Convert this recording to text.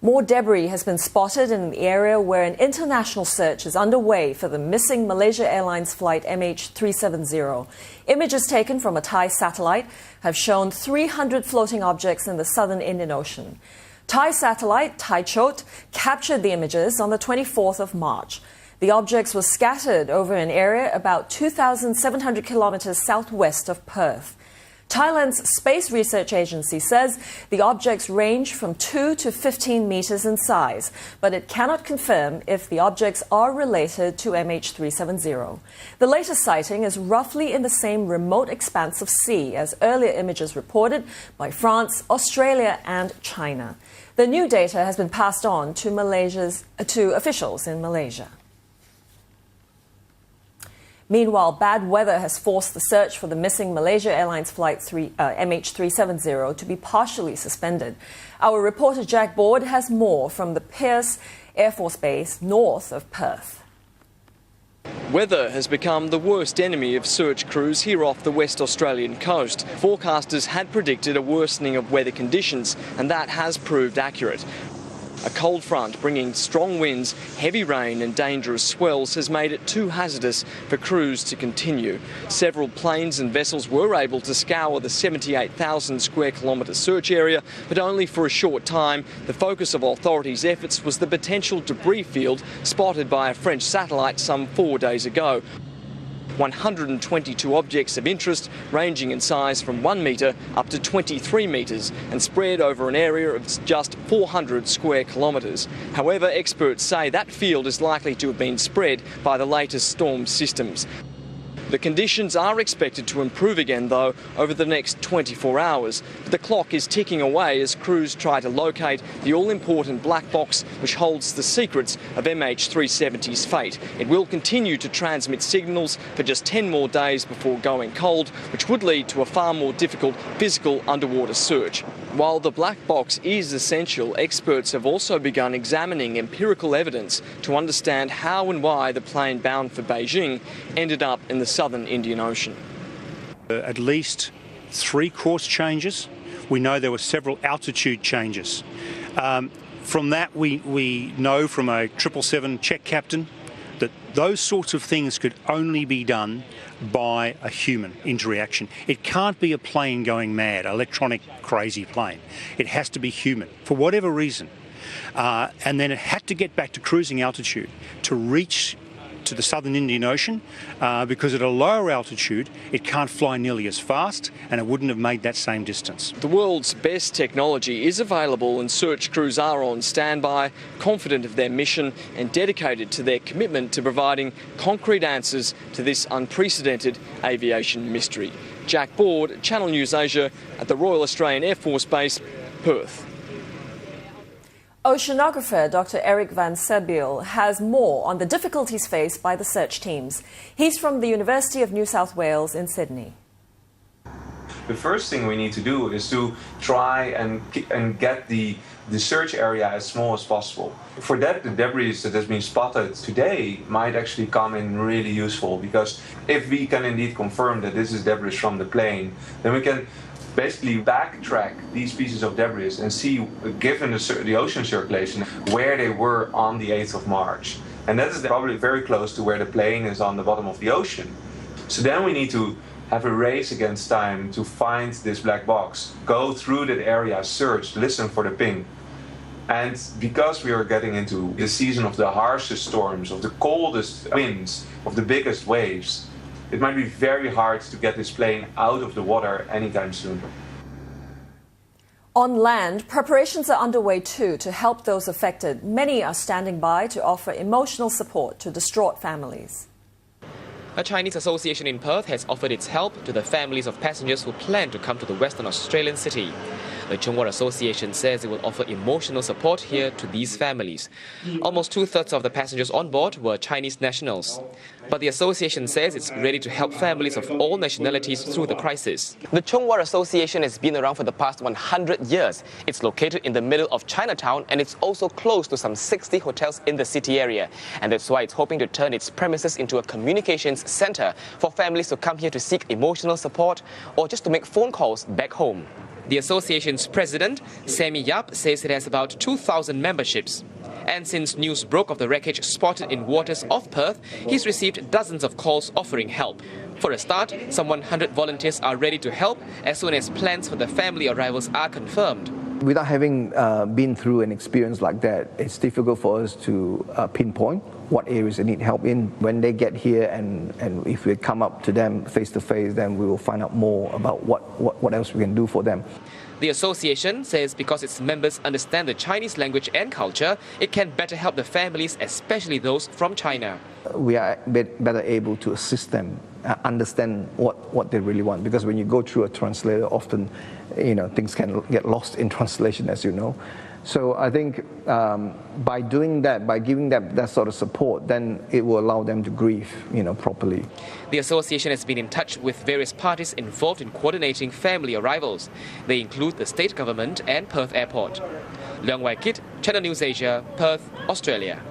More debris has been spotted in the area where an international search is underway for the missing Malaysia Airlines Flight MH370. Images taken from a Thai satellite have shown 300 floating objects in the southern Indian Ocean. Thai satellite Thaichot captured the images on the 24th of March. The objects were scattered over an area about 2,700 kilometers southwest of Perth. Thailand's Space Research Agency says the objects range from 2 to 15 meters in size, but it cannot confirm if the objects are related to MH370. The latest sighting is roughly in the same remote expanse of sea as earlier images reported by France, Australia and China. The new data has been passed on to officials in Malaysia. Meanwhile, bad weather has forced the search for the missing Malaysia Airlines Flight MH370 to be partially suspended. Our reporter Jack Board has more from the Pearce Air Force Base north of Perth. Weather has become the worst enemy of search crews here off the West Australian coast. Forecasters had predicted a worsening of weather conditions, and that has proved accurate. A cold front bringing strong winds, heavy rain and dangerous swells has made it too hazardous for crews to continue. Several planes and vessels were able to scour the 78,000 square kilometre search area, but only for a short time. The focus of authorities' efforts was the potential debris field spotted by a French satellite some 4 days ago. 122 objects of interest ranging in size from 1 metre up to 23 metres and spread over an area of just 400 square kilometres. However, experts say that field is likely to have been spread by the latest storm systems. The conditions are expected to improve again, though, over the next 24 hours. But the clock is ticking away as crews try to locate the all-important black box which holds the secrets of MH370's fate. It will continue to transmit signals for just 10 more days before going cold, which would lead to a far more difficult physical underwater search. While the black box is essential, experts have also begun examining empirical evidence to understand how and why the plane bound for Beijing ended up in the southern Indian Ocean. At least 3 course changes. We know there were several altitude changes. From that, we know from a 777 check captain that those sorts of things could only be done by a human interaction. It can't be a plane going mad, electronic crazy plane. It has to be human, for whatever reason. And then it had to get back to cruising altitude to reach to the southern Indian Ocean because at a lower altitude it can't fly nearly as fast and it wouldn't have made that same distance. The world's best technology is available and search crews are on standby, confident of their mission and dedicated to their commitment to providing concrete answers to this unprecedented aviation mystery. Jack Board, Channel News Asia at the Royal Australian Air Force Base, Perth. Oceanographer Dr. Eric Van Sebeel has more on the difficulties faced by the search teams. He's from the University of New South Wales in Sydney. The first thing we need to do is to try and get the search area as small as possible. For that, the debris that has been spotted today might actually come in really useful, because if we can indeed confirm that this is debris from the plane, then we can basically backtrack these pieces of debris and see, given the ocean circulation, where they were on the 8th of March. And that is probably very close to where the plane is on the bottom of the ocean. So then we need to have a race against time to find this black box, go through that area, search, listen for the ping. And because we are getting into the season of the harshest storms, of the coldest winds, of the biggest waves, it might be very hard to get this plane out of the water anytime soon. On land, preparations are underway too to help those affected. Many are standing by to offer emotional support to distraught families. A Chinese association in Perth has offered its help to the families of passengers who plan to come to the Western Australian city. The Chungwa Association says it will offer emotional support here to these families. Almost 2/3 of the passengers on board were Chinese nationals. But the association says it's ready to help families of all nationalities through the crisis. The Chungwa Association has been around for the past 100 years. It's located in the middle of Chinatown and it's also close to some 60 hotels in the city area. And that's why it's hoping to turn its premises into a communications center for families to come here to seek emotional support or just to make phone calls back home. The association's president, Sammy Yap, says it has about 2,000 memberships. And since news broke of the wreckage spotted in waters off Perth, he's received dozens of calls offering help. For a start, some 100 volunteers are ready to help as soon as plans for the family arrivals are confirmed. Without having been through an experience like that, it's difficult for us to pinpoint what areas they need help in. When they get here and if we come up to them face to face, then we will find out more about what else we can do for them. The association says because its members understand the Chinese language and culture, it can better help the families, especially those from China. We are better able to assist them understand what they really want, because when you go through a translator, often things can get lost in translation, as you know. So I think by doing that, by giving them that sort of support, then it will allow them to grieve properly. The association has been in touch with various parties involved in coordinating family arrivals. They include the state government and Perth Airport. Leong Wai Kit, Channel News Asia, Perth, Australia.